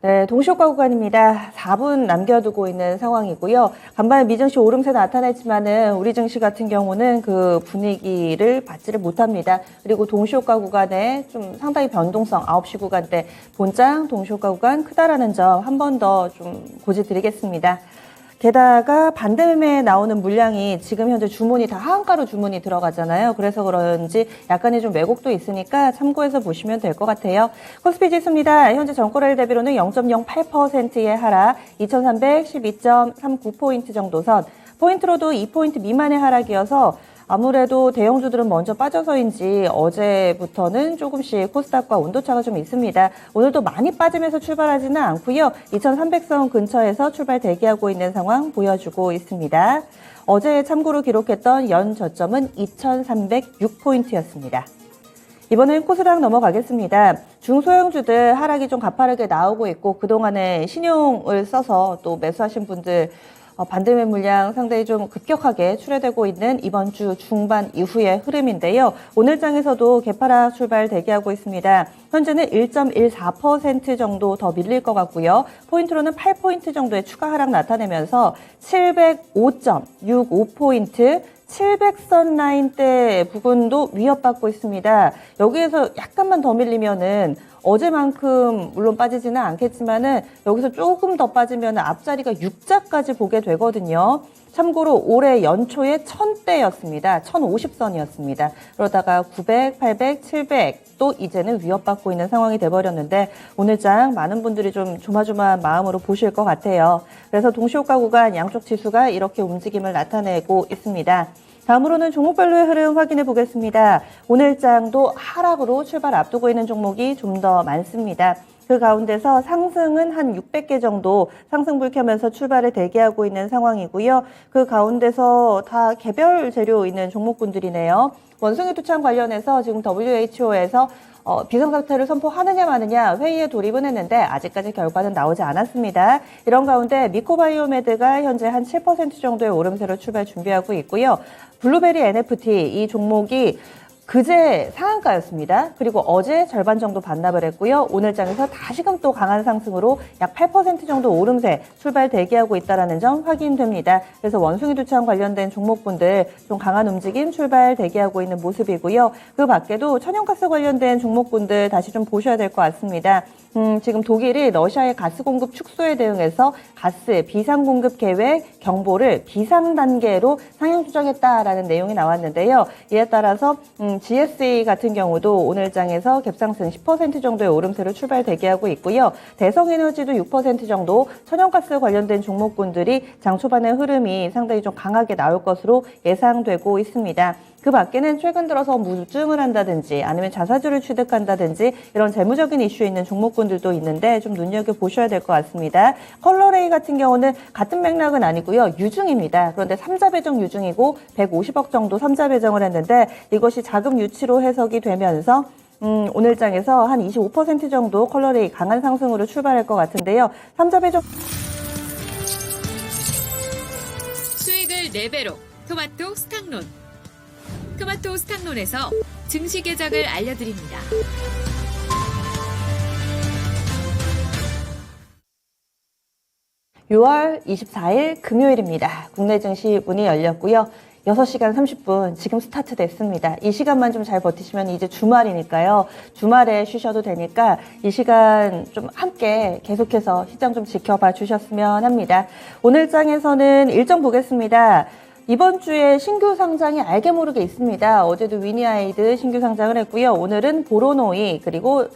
네, 동시효과 구간입니다. 4분 남겨두고 있는 상황이고요. 간밤에 미증시 오름세 나타냈지만은 우리 증시 같은 경우는 그 분위기를 받지를 못합니다. 그리고 동시효과 구간에 좀 상당히 변동성 9시 구간대 본장 동시효과 구간 크다라는 점 한 번 더 좀 고지드리겠습니다. 게다가 반대매매에 나오는 물량이 지금 현재 주문이 다 하한가로 주문이 들어가잖아요. 그래서 그런지 약간의 좀 왜곡도 있으니까 참고해서 보시면 될 것 같아요. 코스피 지수입니다. 현재 전거래일 대비로는 0.08%의 하락, 2312.39포인트 정도 선. 포인트로도 2포인트 미만의 하락이어서 아무래도 대형주들은 먼저 빠져서인지 어제부터는 조금씩 코스닥과 온도차가 좀 있습니다. 오늘도 많이 빠지면서 출발하지는 않고요. 2300선 근처에서 출발 대기하고 있는 상황 보여주고 있습니다. 어제 참고로 기록했던 연 저점은 2306포인트였습니다. 이번엔 코스닥 넘어가겠습니다. 중소형주들 하락이 좀 가파르게 나오고 있고 그동안에 신용을 써서 또 매수하신 분들 반대매 물량 상당히 좀 급격하게 출회되고 있는 이번 주 중반 이후의 흐름인데요. 오늘 장에서도 개파락 출발 대기하고 있습니다. 현재는 1.14% 정도 더 밀릴 것 같고요. 포인트로는 8포인트 정도의 추가 하락 나타내면서 705.65포인트 700선 라인대 부근도 위협받고 있습니다. 여기에서 약간만 더 밀리면은 어제만큼 물론 빠지지는 않겠지만은 여기서 조금 더 빠지면 앞자리가 6자까지 보게 되거든요. 참고로 올해 연초에 1000대였습니다. 1050선이었습니다. 그러다가 900, 800, 700 또 이제는 위협받고 있는 상황이 돼버렸는데 오늘장 많은 분들이 좀 조마조마한 마음으로 보실 것 같아요. 그래서 동시효과 구간 양쪽 지수가 이렇게 움직임을 나타내고 있습니다. 다음으로는 종목별로의 흐름 확인해 보겠습니다. 오늘장도 하락으로 출발 앞두고 있는 종목이 좀 더 많습니다. 그 가운데서 상승은 한 600개 정도 상승불 켜면서 출발을 대기하고 있는 상황이고요. 그 가운데서 다 개별 재료 있는 종목군들이네요. 원숭이 투창 관련해서 지금 WHO에서 비상사태를 선포하느냐 마느냐 회의에 돌입은 했는데 아직까지 결과는 나오지 않았습니다. 이런 가운데 미코바이오메드가 현재 한 7% 정도의 오름세로 출발 준비하고 있고요. 블루베리 NFT 이 종목이 그제 상한가였습니다. 그리고 어제 절반 정도 반납을 했고요. 오늘 장에서 다시금 또 강한 상승으로 약 8% 정도 오름세 출발 대기하고 있다는 점 확인됩니다. 그래서 원숭이 두창 관련된 종목분들 좀 강한 움직임 출발 대기하고 있는 모습이고요. 그 밖에도 천연가스 관련된 종목분들 다시 좀 보셔야 될 것 같습니다. 지금 독일이 러시아의 가스 공급 축소에 대응해서 가스 비상 공급 계획 경보를 비상 단계로 상향 조정했다라는 내용이 나왔는데요. 이에 따라서 GSA 같은 경우도 오늘 장에서 갭상승 10% 정도의 오름세로 출발 대기하고 있고요. 대성에너지도 6% 정도 천연가스 관련된 종목군들이 장 초반의 흐름이 상당히 좀 강하게 나올 것으로 예상되고 있습니다. 그 밖에는 최근 들어서 무증을 한다든지 아니면 자사주를 취득한다든지 이런 재무적인 이슈에 있는 종목군들도 있는데 좀 눈여겨보셔야 될 것 같습니다. 컬러레이 같은 경우는 같은 맥락은 아니고요. 유증입니다. 그런데 3자 배정 유증이고 150억 정도 3자 배정을 했는데 이것이 자금 유치로 해석이 되면서 오늘 장에서 한 25% 정도 컬러레이 강한 상승으로 출발할 것 같은데요. 3자 배정 수익을 4배로 토마토 스탁론. 토마토 스탁론에서 증시 계작을 알려드립니다. (6월 24일) 금요일입니다. 국내 증시 문이 열렸고요. 6시간 30분 지금 스타트 됐습니다. 이 시간만 좀 잘 버티시면 이제 주말이니까요. 주말에 쉬셔도 되니까 이 시간 좀 함께 계속해서 시장 좀 지켜봐 주셨으면 합니다. 오늘 장에서는 일정 보겠습니다. 이번 주에 신규 상장이 알게 모르게 있습니다. 어제도 위니아이드 신규 상장을 했고요. 오늘은 보로노이 그리고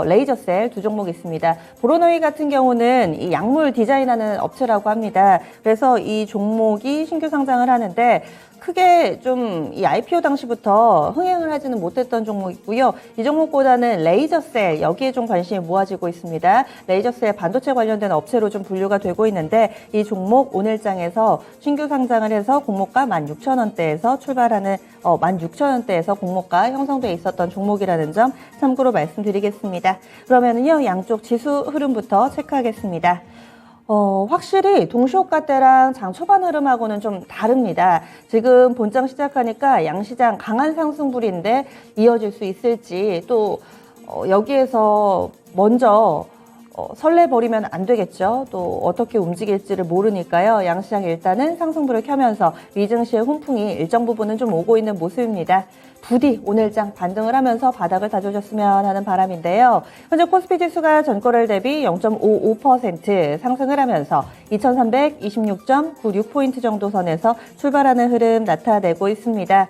레이저셀 두 종목 있습니다. 보로노이 같은 경우는 이 약물 디자인하는 업체라고 합니다. 그래서 이 종목이 신규 상장을 하는데 크게 좀 이 IPO 당시부터 흥행을 하지는 못했던 종목이고요. 이 종목보다는 레이저셀 여기에 좀 관심이 모아지고 있습니다. 레이저셀 반도체 관련된 업체로 좀 분류가 되고 있는데 이 종목 오늘장에서 신규 상장을 해서 공모가 16,000원대에서 출발하는 16,000원대에서 공모가 형성돼 있었던 종목이라는 점 참고로 말씀드리겠습니다. 그러면은요 양쪽 지수 흐름부터 체크하겠습니다. 확실히 동시효과 때랑 장 초반 흐름하고는 좀 다릅니다. 지금 본장 시작하니까 양시장 강한 상승불인데 이어질 수 있을지 또 여기에서 먼저 설레버리면 안 되겠죠. 또 어떻게 움직일지를 모르니까요. 양시장 일단은 상승불을 켜면서 미증시의 훈풍이 일정 부분은 좀 오고 있는 모습입니다. 부디 오늘장 반등을 하면서 바닥을 다져줬으면 하는 바람인데요. 현재 코스피 지수가 전거래일 대비 0.55% 상승을 하면서 2326.96포인트 정도 선에서 출발하는 흐름 나타내고 있습니다.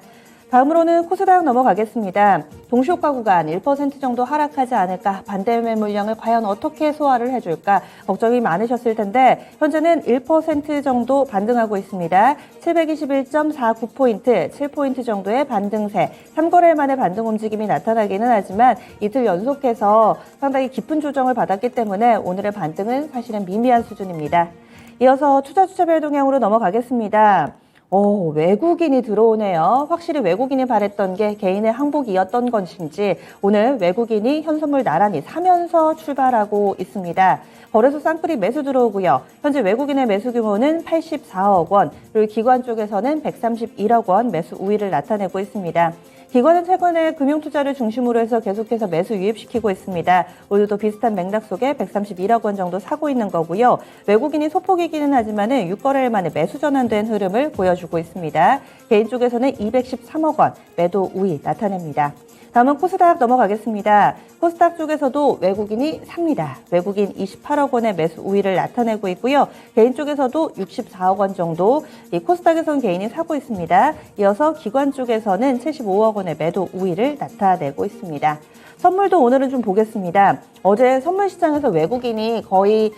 다음으로는 코스닥 넘어가겠습니다. 동시효과 구간 1% 정도 하락하지 않을까, 반대 매물량을 과연 어떻게 소화를 해줄까 걱정이 많으셨을 텐데 현재는 1% 정도 반등하고 있습니다. 721.49포인트, 7포인트 정도의 반등세, 3거래일 만에 반등 움직임이 나타나기는 하지만 이틀 연속해서 상당히 깊은 조정을 받았기 때문에 오늘의 반등은 사실은 미미한 수준입니다. 이어서 투자별 동향으로 넘어가겠습니다. 외국인이 들어오네요. 확실히 외국인이 바랬던 게 개인의 항복이었던 것인지 오늘 외국인이 현선물 나란히 사면서 출발하고 있습니다. 거래소 쌍끌이 매수 들어오고요. 현재 외국인의 매수 규모는 84억 원, 그리고 기관 쪽에서는 131억 원 매수 우위를 나타내고 있습니다. 기관은 최근에 금융투자를 중심으로 해서 계속해서 매수 유입시키고 있습니다. 오늘도 비슷한 맥락 속에 131억 원 정도 사고 있는 거고요. 외국인이 소폭이기는 하지만은 6거래일 만에 매수 전환된 흐름을 보여주고 있습니다. 개인 쪽에서는 213억 원 매도 우위 나타냅니다. 다음은 코스닥 넘어가겠습니다. 코스닥 쪽에서도 외국인이 삽니다. 외국인 28억 원의 매수 우위를 나타내고 있고요. 개인 쪽에서도 64억 원 정도, 이 코스닥에서는 개인이 사고 있습니다. 이어서 기관 쪽에서는 75억 원의 매도 우위를 나타내고 있습니다. 선물도 오늘은 좀 보겠습니다. 어제 선물 시장에서 외국인이 거의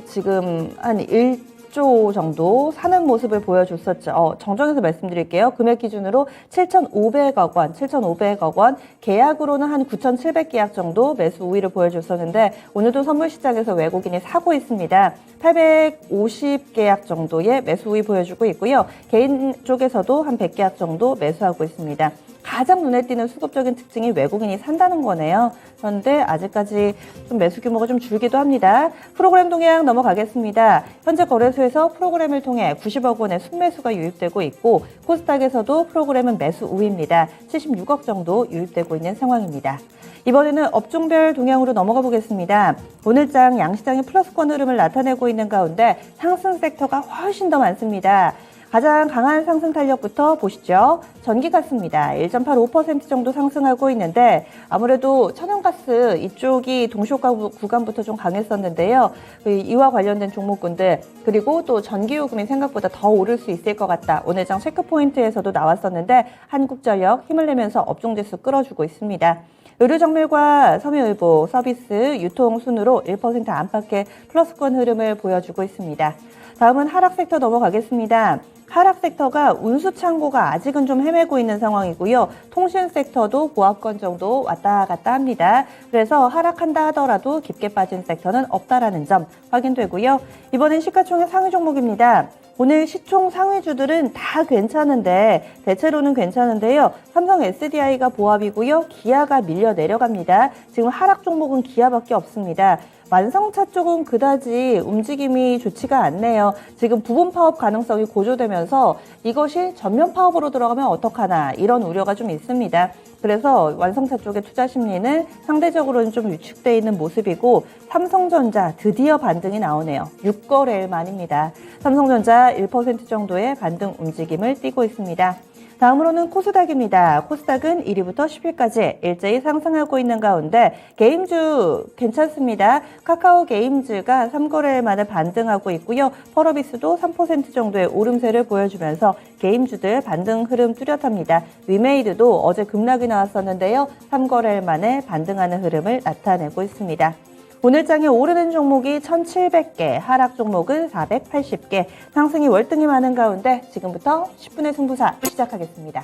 지금 한 1조 정도 사는 모습을 보여줬었죠. 정정해서 말씀드릴게요. 금액 기준으로 7,500억 원, 계약으로는 한 9,700계약 정도 매수 우위를 보여줬었는데 오늘도 선물 시장에서 외국인이 사고 있습니다. 850계약 정도의 매수 우위 보여주고 있고요. 개인 쪽에서도 한 100계약 정도 매수하고 있습니다. 가장 눈에 띄는 수급적인 특징이 외국인이 산다는 거네요. 그런데 아직까지 좀 매수 규모가 좀 줄기도 합니다. 프로그램 동향 넘어가겠습니다. 현재 거래소에서 프로그램을 통해 90억 원의 순매수가 유입되고 있고 코스닥에서도 프로그램은 매수 우위입니다. 76억 정도 유입되고 있는 상황입니다. 이번에는 업종별 동향으로 넘어가 보겠습니다. 오늘장 양시장의 플러스권 흐름을 나타내고 있는 가운데 상승 섹터가 훨씬 더 많습니다. 가장 강한 상승 탄력부터 보시죠. 전기가스입니다. 1.85% 정도 상승하고 있는데 아무래도 천연가스 이쪽이 동시효과 구간부터 좀 강했었는데요. 이와 관련된 종목군들 그리고 또 전기요금이 생각보다 더 오를 수 있을 것 같다. 오늘장 체크포인트에서도 나왔었는데 한국전력 힘을 내면서 업종지수 끌어주고 있습니다. 의료정밀과 섬유의료, 서비스, 유통 순으로 1% 안팎의 플러스권 흐름을 보여주고 있습니다. 다음은 하락 섹터 넘어가겠습니다. 하락 섹터가 운수 창고가 아직은 좀 헤매고 있는 상황이고요. 통신 섹터도 보합권 정도 왔다 갔다 합니다. 그래서 하락한다 하더라도 깊게 빠진 섹터는 없다라는 점 확인되고요. 이번엔 시가총액 상위 종목입니다. 오늘 시총 상위주들은 다 괜찮은데 대체로는 괜찮은데요. 삼성 SDI가 보합이고요. 기아가 밀려 내려갑니다. 지금 하락 종목은 기아밖에 없습니다. 완성차 쪽은 그다지 움직임이 좋지가 않네요. 지금 부분 파업 가능성이 고조되면서 이것이 전면 파업으로 들어가면 어떡하나 이런 우려가 좀 있습니다. 그래서 완성차 쪽의 투자 심리는 상대적으로는 좀 위축되어 있는 모습이고 삼성전자 드디어 반등이 나오네요. 6거래일 만입니다. 삼성전자 1% 정도의 반등 움직임을 띠고 있습니다. 다음으로는 코스닥입니다. 코스닥은 1위부터 10위까지 일제히 상승하고 있는 가운데 게임주 괜찮습니다. 카카오 게임즈가 3거래일 만에 반등하고 있고요. 펄어비스도 3% 정도의 오름세를 보여주면서 게임주들 반등 흐름 뚜렷합니다. 위메이드도 어제 급락이 나왔었는데요. 3거래일 만에 반등하는 흐름을 나타내고 있습니다. 오늘장에 오르는 종목이 1,700개, 하락 종목은 480개, 상승이 월등히 많은 가운데 지금부터 10분의 승부사 시작하겠습니다.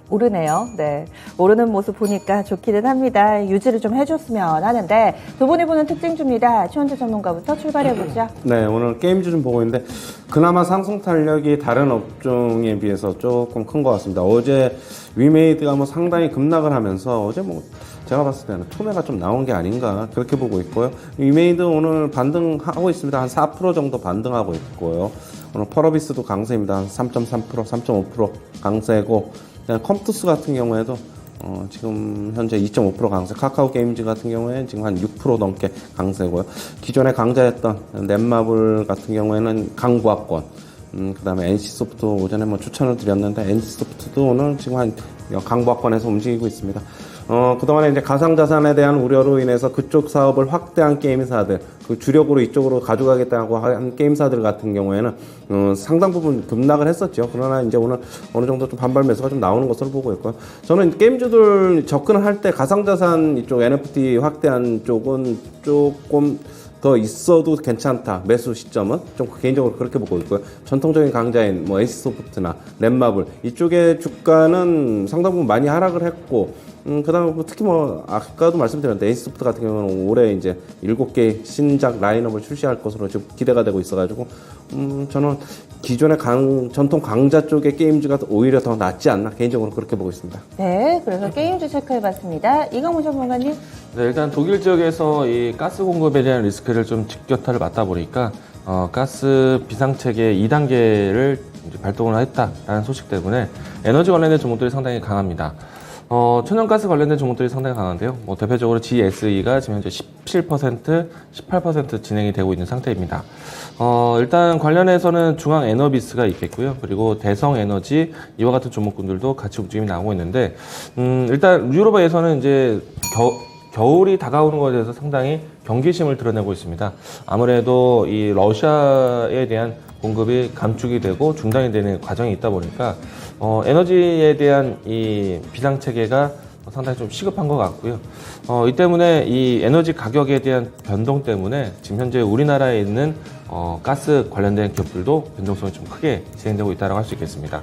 오르네요. 네, 오르는 모습 보니까 좋기는 합니다. 유지를 좀 해줬으면 하는데 두 분이 보는 특징주입니다. 최원재 전문가부터 출발해보죠. 네, 오늘 게임주 좀 보고 있는데 그나마 상승 탄력이 다른 업종에 비해서 조금 큰 것 같습니다. 어제 위메이드가 뭐 상당히 급락을 하면서 어제 뭐 제가 봤을 때는 투매가 좀 나온 게 아닌가 그렇게 보고 있고요. 위메이드 오늘 반등하고 있습니다. 한 4% 정도 반등하고 있고요. 오늘 펄어비스도 강세입니다. 한 3.3%, 3.5% 강세고 컴투스 같은 경우에도 지금 현재 2.5% 강세, 카카오 게임즈 같은 경우에는 지금 한 6% 넘게 강세고요. 기존에 강자였던 넷마블 같은 경우에는 강보합권, 그 다음에 NC소프트 오전에 뭐 추천을 드렸는데 NC소프트도 오늘 지금 한 강보합권에서 움직이고 있습니다. 그동안에 이제 가상자산에 대한 우려로 인해서 그쪽 사업을 확대한 게임사들, 그 주력으로 이쪽으로 가져가겠다고 한 게임사들 같은 경우에는, 상당 부분 급락을 했었죠. 그러나 이제 오늘 어느 정도 좀 반발 매수가 좀 나오는 것으로 보고 있고요. 저는 게임주들 접근을 할 때 가상자산 이쪽 NFT 확대한 쪽은 조금 더 있어도 괜찮다. 매수 시점은 좀 개인적으로 그렇게 보고 있고요. 전통적인 강자인 뭐 NC소프트나 넷마블 이쪽의 주가는 상당 부분 많이 하락을 했고, 그다음에 특히 뭐 아까도 말씀드렸는데 NC소프트 같은 경우는 올해 이제 7개 신작 라인업을 출시할 것으로 지금 기대가 되고 있어가지고, 저는 기존의 전통 강자 쪽의 게임주가 오히려 더 낫지 않나 개인적으로 그렇게 보고 있습니다. 네, 그래서 게임주 체크해봤습니다. 이강무 전문가님. 네, 일단 독일 지역에서 이 가스 공급에 대한 리스크를 좀 직격타를 맞다 보니까 가스 비상체계 2단계를 발동을 했다라는 소식 때문에 에너지 관련된 종목들이 상당히 강합니다. 천연가스 관련된 종목들이 상당히 강한데요. 뭐 대표적으로 GSE가 지금 현재 17%, 18% 진행이 되고 있는 상태입니다. 일단 관련해서는 중앙에너비스가 있겠고요. 그리고 대성에너지 이와 같은 종목군들도 같이 움직임이 나오고 있는데, 일단 유럽에서는 이제 겨울이 다가오는 것에 대해서 상당히 경계심을 드러내고 있습니다. 아무래도 이 러시아에 대한 공급이 감축이 되고 중단이 되는 과정이 있다 보니까 에너지에 대한 이 비상 체계가 상당히 좀 시급한 것 같고요. 이 때문에 이 에너지 가격에 대한 변동 때문에 지금 현재 우리나라에 있는 가스 관련된 기업들도 변동성이 좀 크게 진행되고 있다고 할 수 있겠습니다.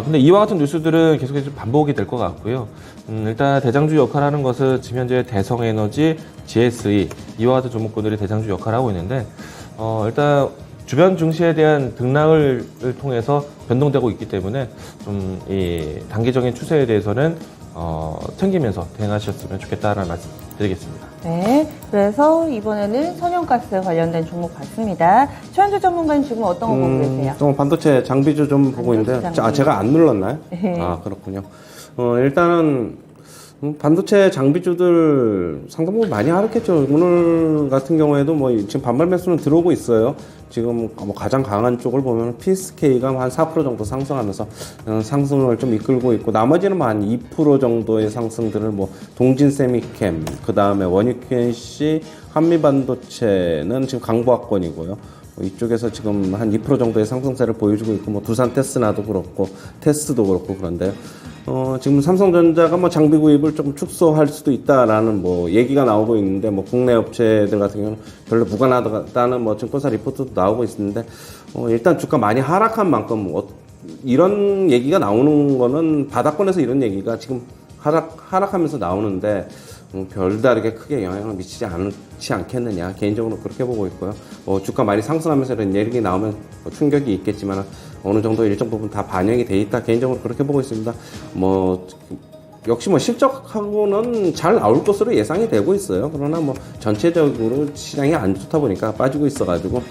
근데 이와 같은 뉴스들은 계속해서 반복이 될 것 같고요. 일단 대장주 역할을 하는 것은 지금 현재 대성에너지, GSE 이와 같은 종목군들이 대장주 역할을 하고 있는데, 일단 주변 증시에 대한 등락을 통해서 변동되고 있기 때문에 좀 이 단기적인 추세에 대해서는 챙기면서 대응하셨으면 좋겠다라는 말씀 드리겠습니다. 네, 그래서 이번에는 천연가스 관련된 종목 봤습니다. 최현주 전문가님 지금 어떤 거 보고 계세요? 좀 반도체 장비주 좀 보고 있는데요. 장비. 제가 안 눌렀나요? 네. 아, 그렇군요. 일단은 반도체 장비주들 상당 부분 많이 하락했죠. 오늘 같은 경우에도 뭐 지금 반발 매수는 들어오고 있어요. 지금 뭐 가장 강한 쪽을 보면 PSK가 한 4% 정도 상승하면서 상승을 좀 이끌고 있고, 나머지는 뭐 한 2% 정도의 상승들을 뭐 동진세미캠, 그 다음에 원유큐엔씨, 한미반도체는 지금 강보합권이고요. 이쪽에서 지금 한 2% 정도의 상승세를 보여주고 있고, 뭐 두산 테스나도 그렇고 테스도 그렇고 그런데요. 지금 삼성전자가 뭐 장비 구입을 좀 축소할 수도 있다라는 뭐 얘기가 나오고 있는데, 뭐 국내 업체들 같은 경우는 별로 무관하다는 뭐 증권사 리포트도 나오고 있는데, 일단 주가 많이 하락한 만큼 이런 얘기가 나오는 거는 바닥권에서 이런 얘기가 지금 하락하면서 나오는데, 별다르게 크게 영향을 미치지 않지 않겠느냐 개인적으로 그렇게 보고 있고요. 주가 많이 상승하면서 이런 얘기 나오면 충격이 있겠지만 어느 정도 일정 부분 다 반영이 돼 있다 개인적으로 그렇게 보고 있습니다. 역시 실적하고는 잘 나올 것으로 예상이 되고 있어요. 그러나 전체적으로 시장이 안 좋다 보니까 빠지고 있어가지고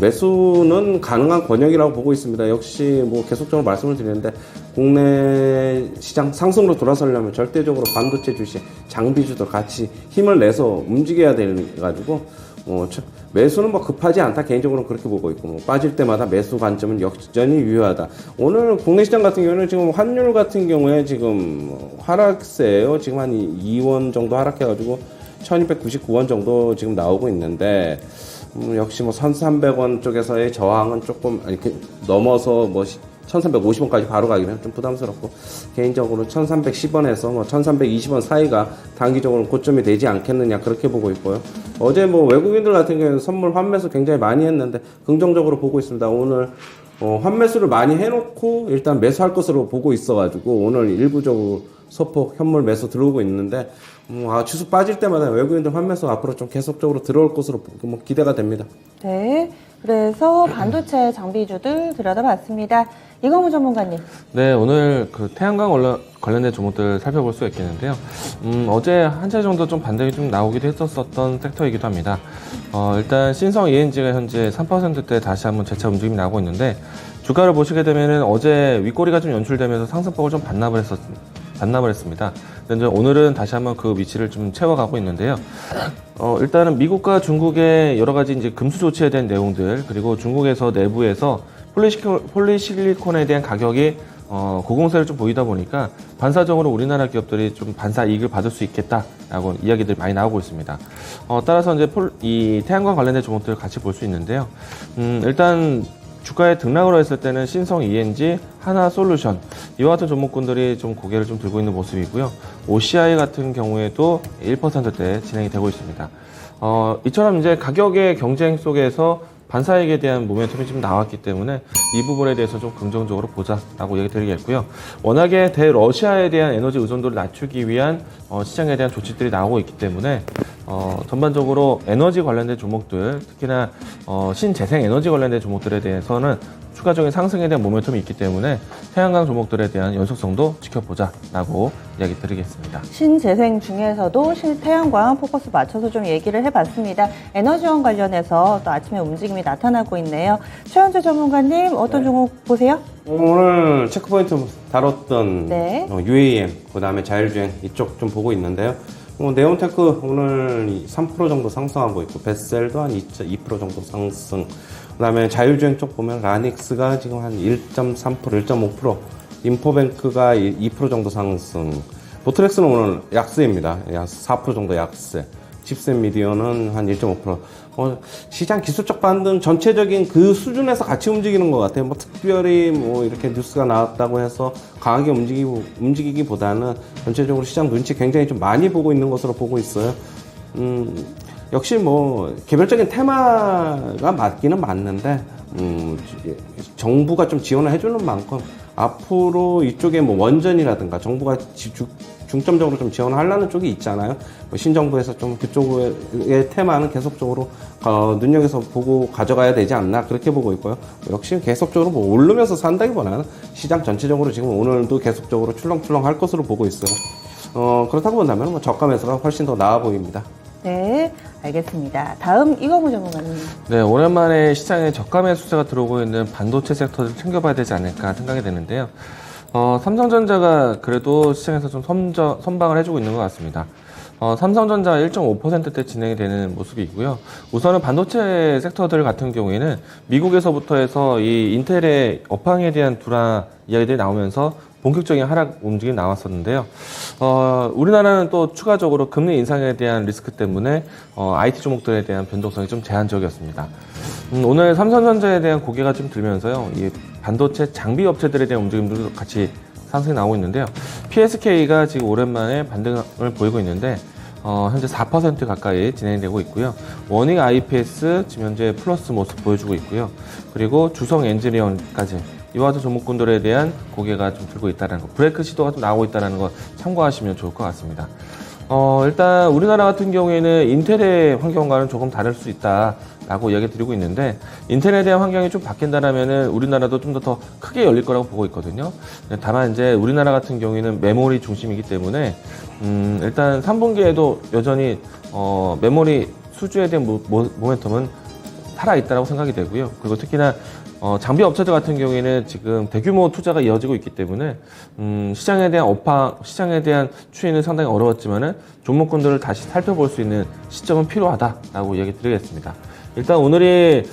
매수는 가능한 권역이라고 보고 있습니다. 역시 계속적으로 말씀을 드리는데, 국내 시장 상승으로 돌아서려면 절대적으로 반도체 주식, 장비주도 같이 힘을 내서 움직여야 돼가지고, 매수는 급하지 않다 개인적으로는 그렇게 보고 있고, 빠질 때마다 매수 관점은 여전히 유효하다. 오늘 국내 시장 같은 경우는 지금 환율 같은 경우에 지금 하락세예요. 지금 한 2원 정도 하락해가지고 1299원 정도 지금 나오고 있는데, 역시 1300원 쪽에서의 저항은 조금 넘어서 1350원까지 바로 가기는 좀 부담스럽고, 개인적으로 1310원에서 1320원 사이가 단기적으로 고점이 되지 않겠느냐 그렇게 보고 있고요. 어제 외국인들 같은 경우는 선물 환매수 굉장히 많이 했는데 긍정적으로 보고 있습니다. 오늘 환매수를 많이 해놓고 일단 매수할 것으로 보고 있어가지고 오늘 일부적으로 소폭 현물 매수 들어오고 있는데, 주수 빠질 때마다 외국인들 환매수 앞으로 좀 계속적으로 들어올 것으로 기대가 됩니다. 네, 그래서 반도체 장비주들 들여다봤습니다. 이강무 전문가님. 네, 오늘 태양광 관련된 종목들 살펴볼 수 있겠는데요. 어제 한 차례 정도 좀 반등이 좀 나오기도 했었던 섹터이기도 합니다. 일단 신성 ENG가 현재 3%대 다시 한번 재차 움직임이 나오고 있는데, 주가를 보시게 되면은 어제 윗꼬리가 좀 연출되면서 상승폭을 좀 반납을 반납을 했습니다. 근데 오늘은 다시 한번 그 위치를 좀 채워가고 있는데요. 일단은 미국과 중국의 여러 가지 이제 금수 조치에 대한 내용들, 그리고 중국에서 내부에서 폴리실리콘에 대한 가격이 고공세를 좀 보이다 보니까 반사적으로 우리나라 기업들이 좀 반사 이익을 받을 수 있겠다라고 이야기들이 많이 나오고 있습니다. 따라서 이제 이 태양광 관련된 종목들을 같이 볼 수 있는데요. 일단 주가에 등락으로 했을 때는 신성 ENG, 하나솔루션 이와 같은 종목군들이 좀 고개를 좀 들고 있는 모습이고요. OCI 같은 경우에도 1%대 진행이 되고 있습니다. 이처럼 이제 가격의 경쟁 속에서 반사익에 대한 모멘텀이 좀 나왔기 때문에 이 부분에 대해서 좀 긍정적으로 보자라고 얘기 드리겠고요. 워낙에 대러시아에 대한 에너지 의존도를 낮추기 위한 시장에 대한 조치들이 나오고 있기 때문에 전반적으로 에너지 관련된 종목들, 특히나 신재생 에너지 관련된 종목들에 대해서는 추가적인 상승에 대한 모멘텀이 있기 때문에 태양광 종목들에 대한 연속성도 지켜보자라고 이야기 드리겠습니다. 신재생 중에서도 신태양광 포커스 맞춰서 좀 얘기를 해봤습니다. 에너지원 관련해서 또 아침에 움직임이 나타나고 있네요. 최현재 전문가님 어떤 종목 보세요? 오늘 체크포인트 다뤘던 네. UAM, 그 다음에 자율주행 이쪽 좀 보고 있는데요. 네온테크 오늘 3% 정도 상승하고 있고, 베셀도 한 2% 정도 상승. 그 다음에 자율주행 쪽 보면 라닉스가 지금 한 1.3%, 1.5%, 인포뱅크가 2% 정도 상승. 보트렉스는 오늘 약세입니다. 4% 정도 약세. 칩셋 미디어는 한 1.5%. 시장 기술적 반등 전체적인 그 수준에서 같이 움직이는 것 같아요. 뭐 특별히 뭐 이렇게 뉴스가 나왔다고 해서 강하게 움직이기보다는 전체적으로 시장 눈치 굉장히 좀 많이 보고 있는 것으로 보고 있어요. 역시 뭐 개별적인 테마가 맞기는 맞는데, 정부가 좀 지원을 해주는 만큼 앞으로 이쪽에 뭐 원전이라든가 정부가 중점적으로 좀 지원을 하려는 쪽이 있잖아요. 뭐 신정부에서 좀 그쪽의 테마는 계속적으로 눈여겨서 보고 가져가야 되지 않나, 그렇게 보고 있고요. 역시 계속적으로 뭐 오르면서 산다기보다는 시장 전체적으로 지금 오늘도 계속적으로 출렁출렁 할 것으로 보고 있어요. 그렇다고 본다면 뭐 저가 매수가 훨씬 더 나아 보입니다. 네, 알겠습니다. 다음 이거무 전문가님. 네, 오랜만에 시장에 저가 매수세가 들어오고 있는 반도체 섹터를 챙겨봐야 되지 않을까 생각이 되는데요. 삼성전자가 그래도 시장에서 좀 선방을 해주고 있는 것 같습니다. 삼성전자 1.5%대 진행이 되는 모습이고요. 우선은 반도체 섹터들 같은 경우에는 미국에서부터 해서 이 인텔의 업황에 대한 불안 이야기들이 나오면서 본격적인 하락 움직임이 나왔었는데요. 우리나라는 또 추가적으로 금리 인상에 대한 리스크 때문에 IT 종목들에 대한 변동성이 좀 제한적이었습니다. 오늘 삼성전자에 대한 고개가 좀 들면서요, 이 반도체 장비 업체들에 대한 움직임도 같이 상승이 나오고 있는데요. PSK가 지금 오랜만에 반등을 보이고 있는데, 현재 4% 가까이 진행되고 있고요. 워닝 IPS 지금 현재 플러스 모습 보여주고 있고요. 그리고 주성 엔지니어까지 이와 같은 종목군들에 대한 고개가 좀 들고 있다는 거, 브레이크 시도가 좀 나오고 있다는 거 참고하시면 좋을 것 같습니다. 일단 우리나라 같은 경우에는 인텔의 환경과는 조금 다를 수 있다라고 이야기 드리고 있는데, 인텔에 대한 환경이 좀 바뀐다라면은 우리나라도 좀 더 크게 열릴 거라고 보고 있거든요. 다만 이제 우리나라 같은 경우에는 메모리 중심이기 때문에 일단 3분기에도 여전히 메모리 수주에 대한 모멘텀은 살아있다라고 생각이 되고요. 그리고 특히나 장비 업체들 같은 경우에는 지금 대규모 투자가 이어지고 있기 때문에 시장에 대한 업황, 시장에 대한 추이는 상당히 어려웠지만은 종목군들을 다시 살펴볼 수 있는 시점은 필요하다라고 얘기 드리겠습니다. 일단 오늘이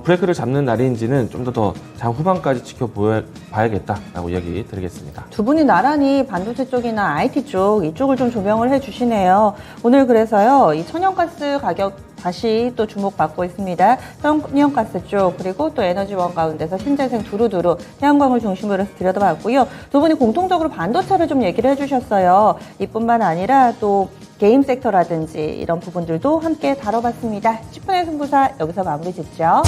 브레이크를 잡는 날인지는 좀 더 장 후반까지 지켜봐야겠다라고 얘기 드리겠습니다. 두 분이 나란히 반도체 쪽이나 IT 쪽 이쪽을 좀 조명을 해주시네요. 오늘 그래서요, 이 천연가스 가격 다시 또 주목받고 있습니다. 천연가스 쪽, 그리고 또 에너지원 가운데서 신재생 두루두루 태양광을 중심으로 해서 들여다봤고요. 두 분이 공통적으로 반도체를 좀 얘기를 해주셨어요. 이뿐만 아니라 또 게임 섹터라든지 이런 부분들도 함께 다뤄봤습니다. 10분의 승부사 여기서 마무리 짓죠.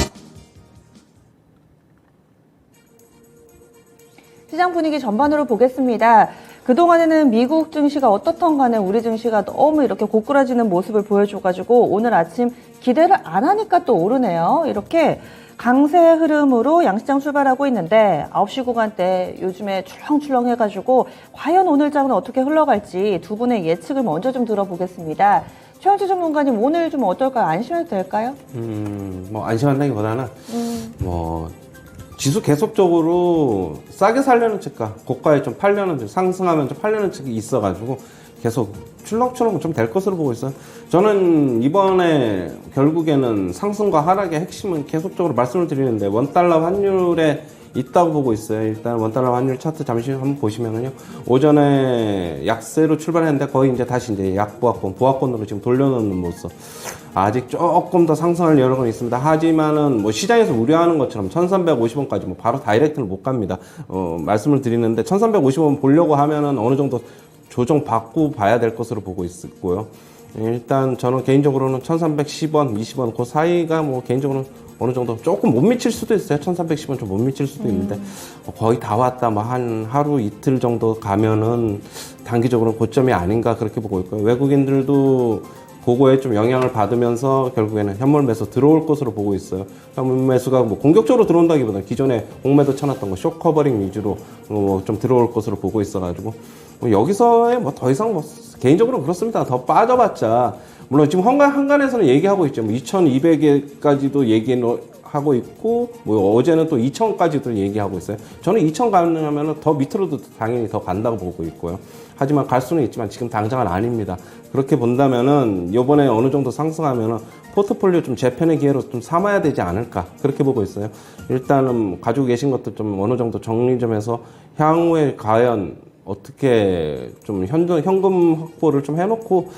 시장 분위기 전반으로 보겠습니다. 그동안에는 미국 증시가 어떻던 간에 우리 증시가 너무 이렇게 고꾸라지는 모습을 보여줘가지고 오늘 아침 기대를 안 하니까 또 오르네요. 이렇게 강세 흐름으로 양시장 출발하고 있는데 9시 구간대 요즘에 출렁출렁 해가지고 과연 오늘 장은 어떻게 흘러갈지 두 분의 예측을 먼저 좀 들어보겠습니다. 최현재 전문가님, 오늘 좀 어떨까요? 안심해도 될까요? 뭐 안심한다기보다는 뭐 지수 계속적으로 싸게 살려는 측과 고가에 좀 팔려는 측, 상승하면 좀 팔려는 측이 있어가지고 계속 출렁출렁 좀 될 것으로 보고 있어요. 저는 이번에 결국에는 상승과 하락의 핵심은 계속적으로 말씀을 드리는데 원달러 환율에 있다고 보고 있어요. 일단 원달러 환율 차트 잠시 한번 보시면은요. 오전에 약세로 출발했는데 거의 이제 다시 이제 보합권으로 지금 돌려놓는 모습. 아직 조금 더 상승할 여력은 있습니다. 하지만은 뭐 시장에서 우려하는 것처럼 1350원까지 뭐 바로 다이렉트는 못 갑니다. 말씀을 드리는데 1350원 보려고 하면은 어느 정도 조정 받고 봐야 될 것으로 보고 있고요. 일단 저는 개인적으로는 1310원, 20원 그 사이가 뭐 개인적으로는 어느 정도 조금 못 미칠 수도 있어요. 1310원 좀 못 미칠 수도 있는데 거의 다 왔다. 뭐 한 하루 이틀 정도 가면은 단기적으로 고점이 아닌가 그렇게 보고 있고요. 외국인들도 그거에 좀 영향을 받으면서 결국에는 현물 매수 들어올 것으로 보고 있어요. 현물 매수가 뭐 공격적으로 들어온다기보다 기존에 공매도 쳐놨던 거 쇼 커버링 위주로 좀 들어올 것으로 보고 있어가지고 뭐 여기서의 뭐 더 이상 뭐 개인적으로 그렇습니다. 더 빠져봤자 물론 지금 한간에서는 얘기하고 있죠. 뭐 2,200에까지도 얘기하고 있고 뭐 어제는 또 2,000까지도 얘기하고 있어요. 저는 2,000 가능하면 더 밑으로도 당연히 더 간다고 보고 있고요. 하지만 갈 수는 있지만 지금 당장은 아닙니다. 그렇게 본다면은 요번에 어느 정도 상승하면은 포트폴리오 좀 재편의 기회로 좀 삼아야 되지 않을까 그렇게 보고 있어요. 일단은 가지고 계신 것도 좀 어느 정도 정리 좀 해서 향후에 과연 어떻게 좀 현금 확보를 좀 해놓고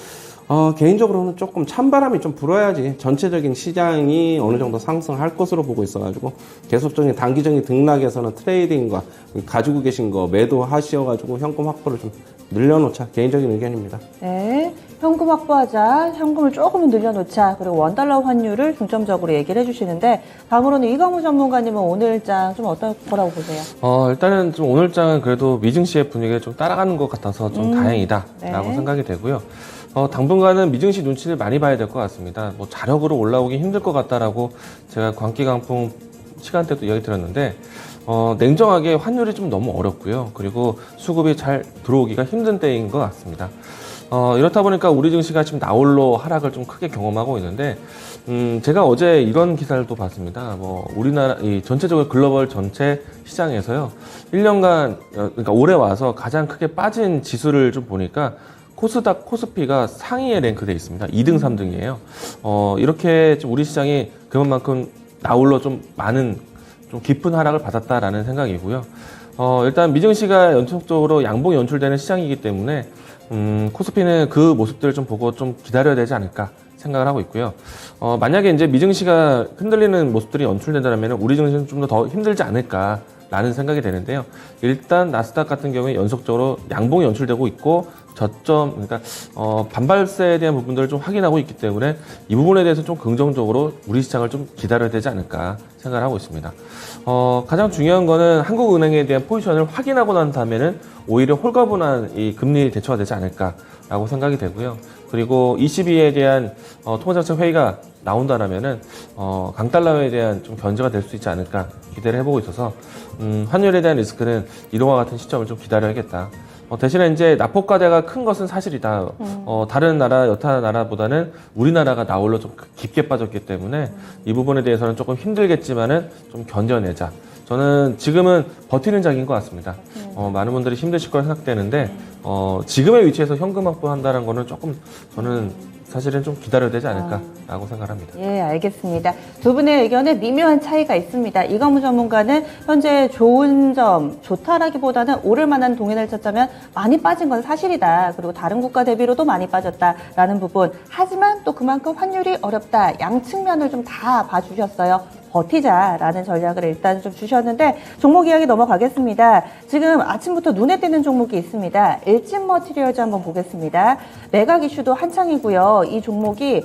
개인적으로는 조금 찬바람이 좀 불어야지 전체적인 시장이 어느 정도 상승할 것으로 보고 있어가지고 계속적인 단기적인 등락에서는 트레이딩과 가지고 계신 거 매도하셔가지고 현금 확보를 좀 늘려놓자 개인적인 의견입니다. 네, 현금 확보하자, 현금을 조금은 늘려놓자, 그리고 원달러 환율을 중점적으로 얘기를 해주시는데 다음으로는 이광우 전문가님은 오늘장 좀 어떤 거라고 보세요? 일단은 좀 오늘장은 그래도 미증시의 분위기를 좀 따라가는 것 같아서 좀 다행이다라고 네. 생각이 되고요. 당분간은 미증시 눈치를 많이 봐야 될 것 같습니다. 뭐 자력으로 올라오기 힘들 것 같다라고 제가 광기강풍 시간대도 이야기 드렸는데 냉정하게 환율이 좀 너무 어렵고요. 그리고 수급이 잘 들어오기가 힘든 때인 것 같습니다. 이렇다 보니까 우리 증시가 지금 나홀로 하락을 좀 크게 경험하고 있는데, 제가 어제 이런 기사를 또 봤습니다. 뭐, 우리나라, 전체적으로 글로벌 전체 시장에서요, 1년간, 그러니까 올해 와서 가장 크게 빠진 지수를 좀 보니까, 코스닥, 코스피가 상위에 랭크되어 있습니다. 2등, 3등이에요. 이렇게 좀 우리 시장이 그만큼 나홀로 좀 많은, 좀 깊은 하락을 받았다라는 생각이고요. 일단 미증시가 연속적으로 양봉이 연출되는 시장이기 때문에 코스피는 그 모습들을 좀 보고 좀 기다려야 되지 않을까 생각을 하고 있고요. 만약에 이제 미증시가 흔들리는 모습들이 연출된다면 우리 증시는 좀 더 힘들지 않을까라는 생각이 되는데요. 일단 나스닥 같은 경우에 연속적으로 양봉이 연출되고 있고 저점, 그러니까 반발세에 대한 부분들을 좀 확인하고 있기 때문에 이 부분에 대해서 좀 긍정적으로 우리 시장을 좀 기다려야 되지 않을까 생각을 하고 있습니다. 가장 중요한 거는 한국은행에 대한 포지션을 확인하고 난 다음에는 오히려 홀가분한 이 금리 대처가 되지 않을까라고 생각이 되고요. 그리고 ECB에 대한 통화정책 회의가 나온다라면은 강달러에 대한 좀 견제가 될 수 있지 않을까 기대를 해보고 있어서 환율에 대한 리스크는 이동과 같은 시점을 좀 기다려야겠다. 대신에 이제 납폭과대가 큰 것은 사실이다. 다른 나라, 여타 나라보다는 우리나라가 나홀로 좀 깊게 빠졌기 때문에 이 부분에 대해서는 조금 힘들겠지만은 좀 견뎌내자. 저는 지금은 버티는 작인 것 같습니다. 많은 분들이 힘드실 거라 생각되는데, 지금의 위치에서 현금 확보한다는 거는 조금 저는 사실은 좀 기다려야 되지 않을까라고 생각합니다. 예, 알겠습니다. 두 분의 의견에 미묘한 차이가 있습니다. 이광우 전문가는 현재 좋은 점, 좋다라기보다는 오를 만한 동인을 찾자면 많이 빠진 건 사실이다. 그리고 다른 국가 대비로도 많이 빠졌다라는 부분. 하지만 또 그만큼 환율이 어렵다. 양 측면을 좀 다 봐주셨어요. 버티자라는 전략을 일단 좀 주셨는데 종목 이야기 넘어가겠습니다. 지금 아침부터 눈에 띄는 종목이 있습니다. 일진 머티리얼즈 한번 보겠습니다. 매각 이슈도 한창이고요. 이 종목이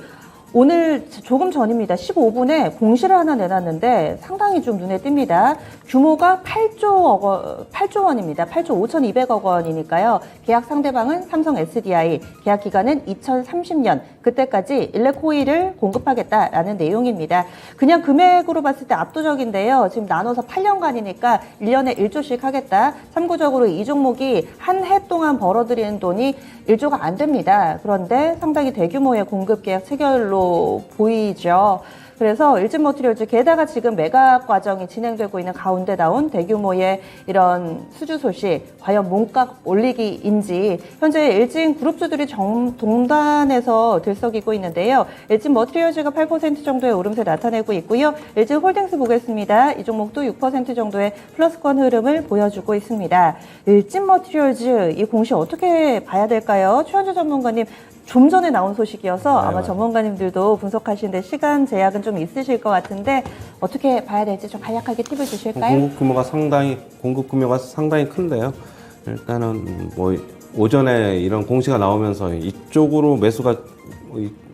오늘 조금 전입니다. 15분에 공시를 하나 내놨는데 상당히 좀 눈에 띕니다. 규모가 8조 원입니다. 8조 5,200억 원이니까요. 계약 상대방은 삼성 SDI, 계약 기간은 2030년, 그때까지 일렉코일을 공급하겠다라는 내용입니다. 그냥 금액으로 봤을 때 압도적인데요. 지금 나눠서 8년간이니까 1년에 1조씩 하겠다. 참고적으로 이 종목이 한 해 동안 벌어들이는 돈이 1조가 안 됩니다. 그런데 상당히 대규모의 공급 계약 체결로 보이죠. 그래서 일진머티리얼즈 게다가 지금 매각 과정이 진행되고 있는 가운데 나온 대규모의 이런 수주 소식, 과연 몸값 올리기인지 현재 일진 그룹주들이 동단에서 들썩이고 있는데요. 일진머티리얼즈가 8% 정도의 오름세 나타내고 있고요. 일진홀딩스 보겠습니다. 이 종목도 6% 정도의 플러스권 흐름을 보여주고 있습니다. 일진머티리얼즈 이 공시 어떻게 봐야 될까요? 최현주 전문가님, 좀 전에 나온 소식이어서 아마 맞아요. 전문가님들도 분석하시는데 시간 제약은 좀 있으실 것 같은데 어떻게 봐야 될지 좀 간략하게 팁을 주실까요? 공급 규모가 상당히 큰데요. 일단은 뭐 오전에 이런 공시가 나오면서 이쪽으로 매수가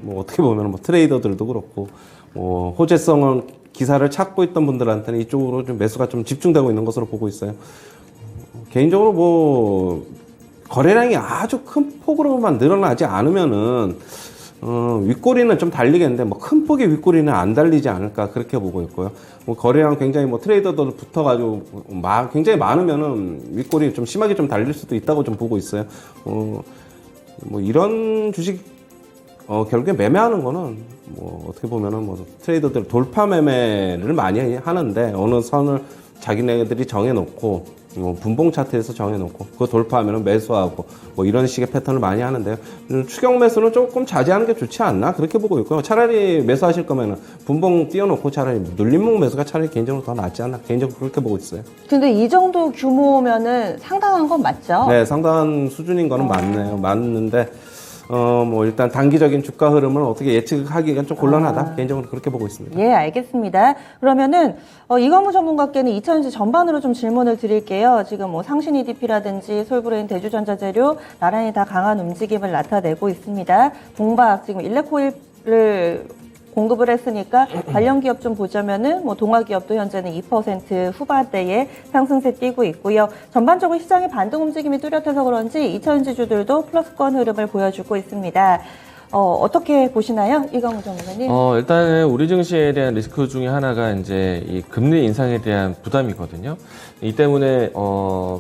뭐 어떻게 보면 뭐 트레이더들도 그렇고 뭐 호재성은 기사를 찾고 있던 분들한테는 이쪽으로 좀 매수가 좀 집중되고 있는 것으로 보고 있어요. 개인적으로 뭐 거래량이 아주 큰 폭으로만 늘어나지 않으면은 윗꼬리는 좀 달리겠는데 뭐 큰 폭의 윗꼬리는 안 달리지 않을까 그렇게 보고 있고요. 뭐 거래량 굉장히 뭐 트레이더들 붙어가지고 굉장히 많으면은 윗꼬리 좀 심하게 좀 달릴 수도 있다고 좀 보고 있어요. 뭐 이런 주식 결국에 매매하는 거는 뭐 어떻게 보면은 뭐 트레이더들 돌파 매매를 많이 하는데 어느 선을 자기네들이 정해놓고 분봉 차트에서 정해놓고 그거 돌파하면 매수하고 뭐 이런 식의 패턴을 많이 하는데요. 추격 매수는 조금 자제하는 게 좋지 않나 그렇게 보고 있고요. 차라리 매수하실 거면은 분봉 띄워놓고 차라리 눌림목 매수가 차라리 개인적으로 더 낫지 않나 개인적으로 그렇게 보고 있어요. 근데 이 정도 규모면은 상당한 건 맞죠? 네, 상당한 수준인 거는 맞네요. 맞는데 뭐 일단 단기적인 주가 흐름을 어떻게 예측하기가 좀 곤란하다. 개인적으로 그렇게 보고 있습니다. 예, 알겠습니다. 그러면은 이광무 전문가께는 2000년대 전반으로 좀 질문을 드릴게요. 지금 뭐 상신 EDP라든지 솔브레인, 대주전자재료 나란히 다 강한 움직임을 나타내고 있습니다. 동박 지금 일렉코일을 공급을 했으니까 관련 기업 좀 보자면은 뭐 동아기업도 현재는 2% 후반대에 상승세 띄고 있고요. 전반적으로 시장의 반등 움직임이 뚜렷해서 그런지 2000지주들도 플러스권 흐름을 보여주고 있습니다. 어떻게 보시나요? 이광우 전문가님? 일단은 우리 증시에 대한 리스크 중에 하나가 이제 이 금리 인상에 대한 부담이거든요. 이 때문에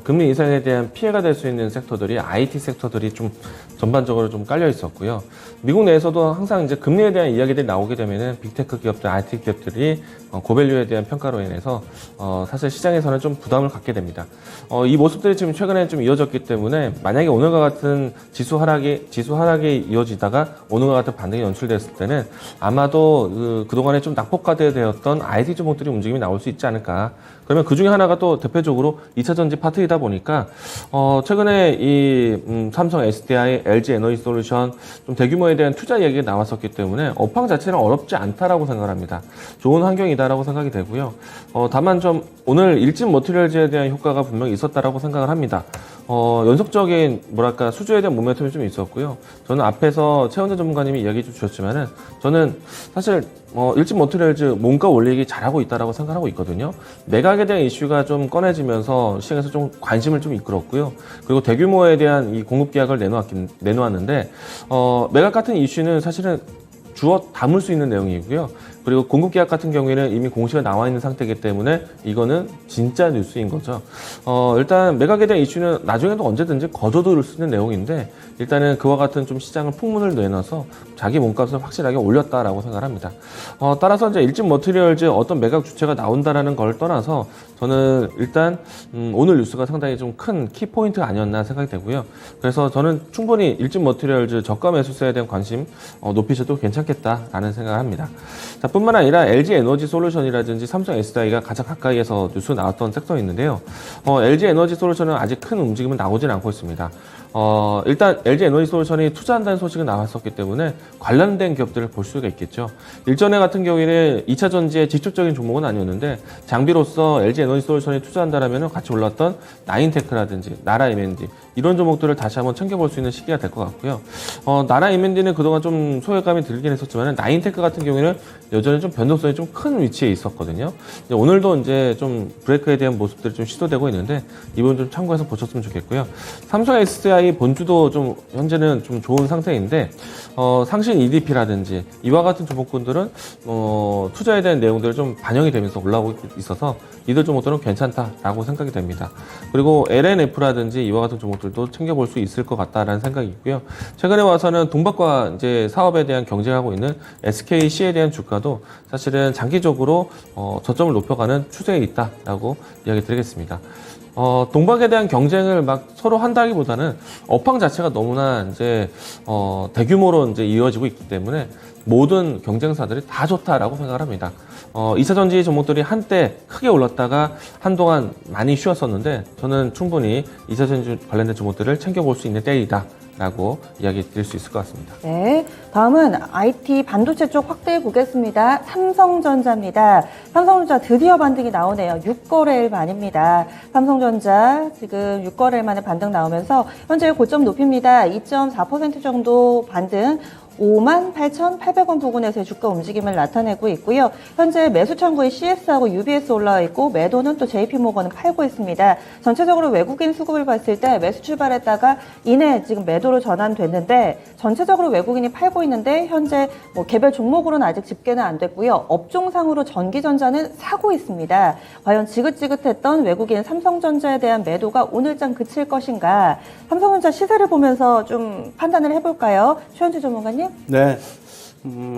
금리 인상에 대한 피해가 될 수 있는 섹터들이 IT 섹터들이 좀 전반적으로 좀 깔려 있었고요. 미국 내에서도 항상 이제 금리에 대한 이야기들이 나오게 되면은 빅테크 기업들, IT 기업들이 고밸류에 대한 평가로 인해서 사실 시장에서는 좀 부담을 갖게 됩니다. 이 모습들이 지금 최근에 좀 이어졌기 때문에 만약에 오늘과 같은 지수 하락이 이어지다가 오늘과 같은 반등이 연출됐을 때는 아마도 그동안에 좀 낙폭과대되었던 IT 종목들이 움직임이 나올 수 있지 않을까. 그러면 그 중에 하나가 또 대표적으로 2차전지 파트이다 보니까 최근에 이 삼성 SDI, LG 에너지 솔루션 좀 대규모에 대한 투자 이야기가 나왔었기 때문에 업황 자체는 어렵지 않다라고 생각합니다. 좋은 환경이다라고 생각이 되고요. 다만 좀 오늘 일진 머티리얼즈에 대한 효과가 분명히 있었다라고 생각을 합니다. 연속적인 뭐랄까 수주에 대한 모멘텀이 좀 있었고요. 저는 앞에서 최원재 전문가님이 이야기 좀 주셨지만은 저는 사실 일진 머티리얼즈 몸가 올리기 잘하고 있다라고 생각하고 있거든요. 매각에 대한 이슈가 좀 꺼내지면서 시장에서 좀 관심을 좀 이끌었고요. 그리고 대규모에 대한 이 공급 계약을 내놓았는데 매각 같은 이슈는 사실은 주어 담을 수 있는 내용이고요. 그리고 공급 계약 같은 경우에는 이미 공시가 나와 있는 상태이기 때문에 이거는 진짜 뉴스인 거죠. 일단 매각에 대한 이슈는 나중에도 언제든지 거둬들을 수 있는 내용인데 일단은 그와 같은 좀 시장을 풍문을 내놔서 자기 몸값을 확실하게 올렸다라고 생각합니다. 따라서 이제 일진 머티리얼즈 어떤 매각 주체가 나온다라는 걸 떠나서 저는 일단 오늘 뉴스가 상당히 좀 큰 키포인트가 아니었나 생각이 되고요. 그래서 저는 충분히 일진 머티리얼즈 저가 매수세에 대한 관심 높이셔도 괜찮겠다라는 생각을 합니다. 자, 뿐만 아니라 LG 에너지 솔루션이라든지 삼성 SDI가 가장 가까이에서 뉴스 나왔던 섹터가 있는데요. LG 에너지 솔루션은 아직 큰 움직임은 나오지는 않고 있습니다. 일단 LG 에너지 솔루션이 투자한다는 소식이 나왔었기 때문에 관련된 기업들을 볼 수가 있겠죠. 일전에 같은 경우에는 2차 전지의 직접적인 종목은 아니었는데 장비로서 LG 에너지 솔루션이 투자한다라면 같이 올랐던 나인테크라든지 나라 M&D 이런 종목들을 다시 한번 챙겨볼 수 있는 시기가 될 것 같고요. 나라 M&D는 그동안 좀 소외감이 들긴 했었지만 나인테크 같은 경우에는 여전히 좀 변동성이 좀 큰 위치에 있었거든요. 오늘도 이제 좀 브레이크에 대한 모습들이 좀 시도되고 있는데 이 부분 좀 참고해서 보셨으면 좋겠고요. 삼성 SDI 본주도 좀 현재는 좀 좋은 상태인데 상신 EDP라든지 이와 같은 종목군들은 투자에 대한 내용들이 좀 반영이 되면서 올라오고 있어서 이들 종목들은 괜찮다라고 생각이 됩니다. 그리고 LNF라든지 이와 같은 종목들도 챙겨볼 수 있을 것 같다라는 생각이 있고요. 최근에 와서는 동박과 이제 사업에 대한 경쟁하고 하고 있는 SKC에 대한 주가도 사실은 장기적으로 저점을 높여가는 추세에 있다라고 이야기 드리겠습니다. 동박에 대한 경쟁을 막 서로 한다기보다는 업황 자체가 너무나 이제 대규모로 이제 이어지고 있기 때문에 모든 경쟁사들이 다 좋다라고 생각을 합니다. 2차전지 종목들이 한때 크게 올랐다가 한동안 많이 쉬었었는데 저는 충분히 2차전지 관련된 종목들을 챙겨볼 수 있는 때이다 라고 이야기 드릴 수 있을 것 같습니다. 네, 다음은 IT 반도체 쪽 확대해 보겠습니다. 삼성전자입니다. 삼성전자 드디어 반등이 나오네요. 6거래일 만입니다. 삼성전자 지금 6거래일 만에 반등 나오면서 현재 고점 높입니다. 2.4% 정도 반등. 58,800원 부근에서의 주가 움직임을 나타내고 있고요. 현재 매수 창구에 CS하고 UBS 올라와 있고 매도는 또 JP모건은 팔고 있습니다. 전체적으로 외국인 수급을 봤을 때 매수 출발했다가 이내 지금 매도로 전환됐는데 전체적으로 외국인이 팔고 있는데 현재 개별 종목으로는 아직 집계는 안 됐고요. 업종상으로 전기전자는 사고 있습니다. 과연 지긋지긋했던 외국인 삼성전자에 대한 매도가 오늘장 그칠 것인가? 삼성전자 시세를 보면서 좀 판단을 해볼까요? 최현주 전문가님? 네.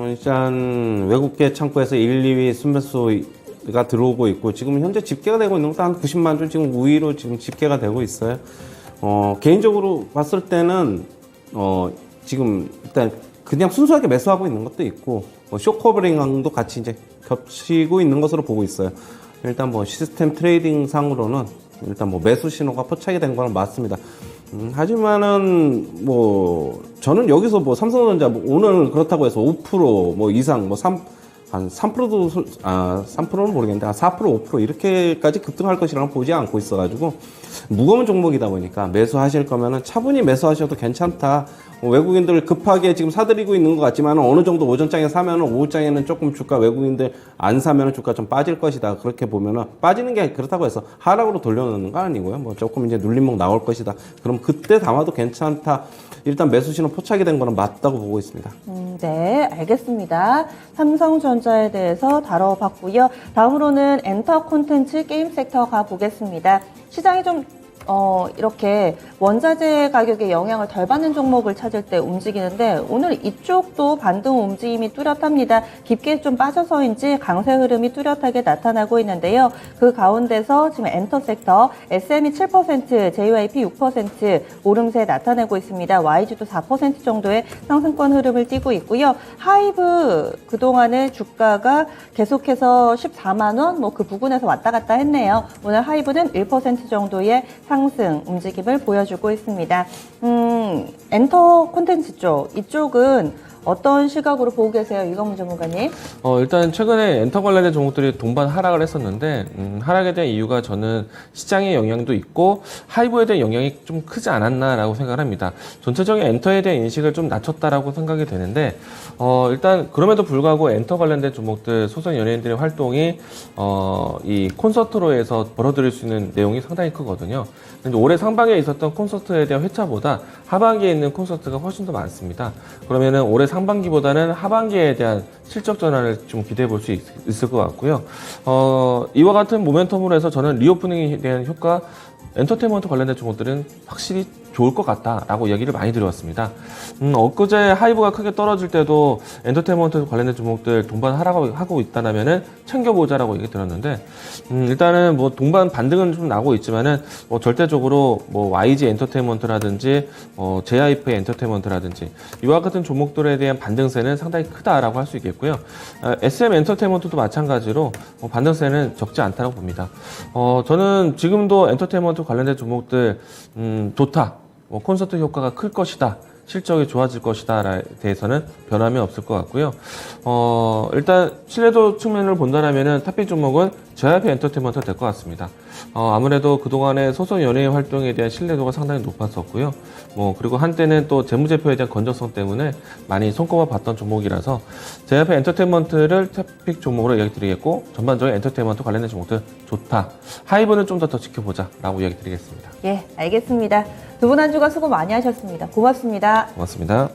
일단 외국계 창구에서 1, 2위 순매수가 들어오고 있고 지금 현재 집계가 되고 있는 것도 한 90만 주 지금 우위로 지금 집계가 되고 있어요. 개인적으로 봤을 때는 지금 일단 그냥 순수하게 매수하고 있는 것도 있고 쇼커버링도 같이 이제 겹치고 있는 것으로 보고 있어요. 일단 시스템 트레이딩 상으로는 일단 매수 신호가 포착이 된 거는 맞습니다. 하지만은 저는 여기서 삼성전자 오늘 그렇다고 해서 5% 이상 한 3%도 3%는 모르겠는데 한 4% 5% 이렇게까지 급등할 것이라고 보지 않고 있어가지고 무거운 종목이다 보니까 매수하실 거면은 차분히 매수하셔도 괜찮다. 외국인들 급하게 지금 사들이고 있는 것 같지만 어느 정도 오전장에 사면은 오후장에는 조금 주가 외국인들 안 사면은 주가 좀 빠질 것이다. 그렇게 보면은 빠지는 게 그렇다고 해서 하락으로 돌려놓는 거 아니고요. 조금 이제 눌림목 나올 것이다. 그럼 그때 담아도 괜찮다. 일단 매수 신호 포착이 된 거는 맞다고 보고 있습니다. 네, 알겠습니다. 삼성전자에 대해서 다뤄봤고요. 다음으로는 엔터 콘텐츠 게임 섹터 가보겠습니다. 시장이 좀 이렇게 원자재 가격에 영향을 덜 받는 종목을 찾을 때 움직이는데 오늘 이쪽도 반등 움직임이 뚜렷합니다. 깊게 좀 빠져서인지 강세 흐름이 뚜렷하게 나타나고 있는데요. 그 가운데서 지금 엔터 섹터 SM이 7%, JYP 6% 오름세 나타내고 있습니다. YG도 4% 정도의 상승권 흐름을 띠고 있고요. 하이브 그동안의 주가가 계속해서 14만 원 그 부근에서 왔다 갔다 했네요. 오늘 하이브는 1% 정도의 상승 움직임을 보여주고 있습니다. 엔터 콘텐츠 쪽, 이쪽은 어떤 시각으로 보고 계세요, 이건무 전문가님? 일단 최근에 엔터 관련된 종목들이 동반 하락을 했었는데 하락에 대한 이유가 저는 시장의 영향도 있고 하이브에 대한 영향이 좀 크지 않았나라고 생각을 합니다. 전체적인 엔터에 대한 인식을 좀 낮췄다라고 생각이 되는데 일단 그럼에도 불구하고 엔터 관련된 종목들 소속 연예인들의 활동이 이 콘서트로 해서 벌어들일 수 있는 내용이 상당히 크거든요. 근데 올해 상반기에 있었던 콘서트에 대한 회차보다 하반기에 있는 콘서트가 훨씬 더 많습니다. 그러면은 올해 상반기보다는 하반기에 대한 실적 전환을 좀 기대해 볼 수 있을 것 같고요. 이와 같은 모멘텀으로 해서 저는 리오프닝에 대한 효과, 엔터테인먼트 관련된 종목들은 확실히 좋을 것 같다라고 이야기를 많이 드려왔습니다. 엊그제 하이브가 크게 떨어질 때도 엔터테인먼트 관련된 종목들 동반 하락하고 있다면은 챙겨보자라고 얘기 드렸는데 일단은 동반 반등은 좀 나고 있지만은 절대적으로 YG 엔터테인먼트라든지 JYP 엔터테인먼트라든지 이와 같은 종목들에 대한 반등세는 상당히 크다라고 할 수 있겠고요. SM 엔터테인먼트도 마찬가지로 반등세는 적지 않다고 봅니다. 저는 지금도 엔터테인먼트 관련된 종목들 좋다. 콘서트 효과가 클 것이다. 실적이 좋아질 것이다에 대해서는 변함이 없을 것 같고요. 일단 신뢰도 측면을 본다면은 탑픽 종목은 JYP 엔터테인먼트가 될 것 같습니다. 아무래도 그동안의 소속 연예인 활동에 대한 신뢰도가 상당히 높았었고요. 그리고 한때는 또 재무제표에 대한 건전성 때문에 많이 손꼽아 봤던 종목이라서 JYP 엔터테인먼트를 탑픽 종목으로 이야기 드리겠고 전반적인 엔터테인먼트 관련된 종목들 좋다. 하이브는 좀 더 지켜보자 라고 이야기 드리겠습니다. 예, 알겠습니다. 두 분 한 주간 수고 많이 하셨습니다. 고맙습니다. 고맙습니다.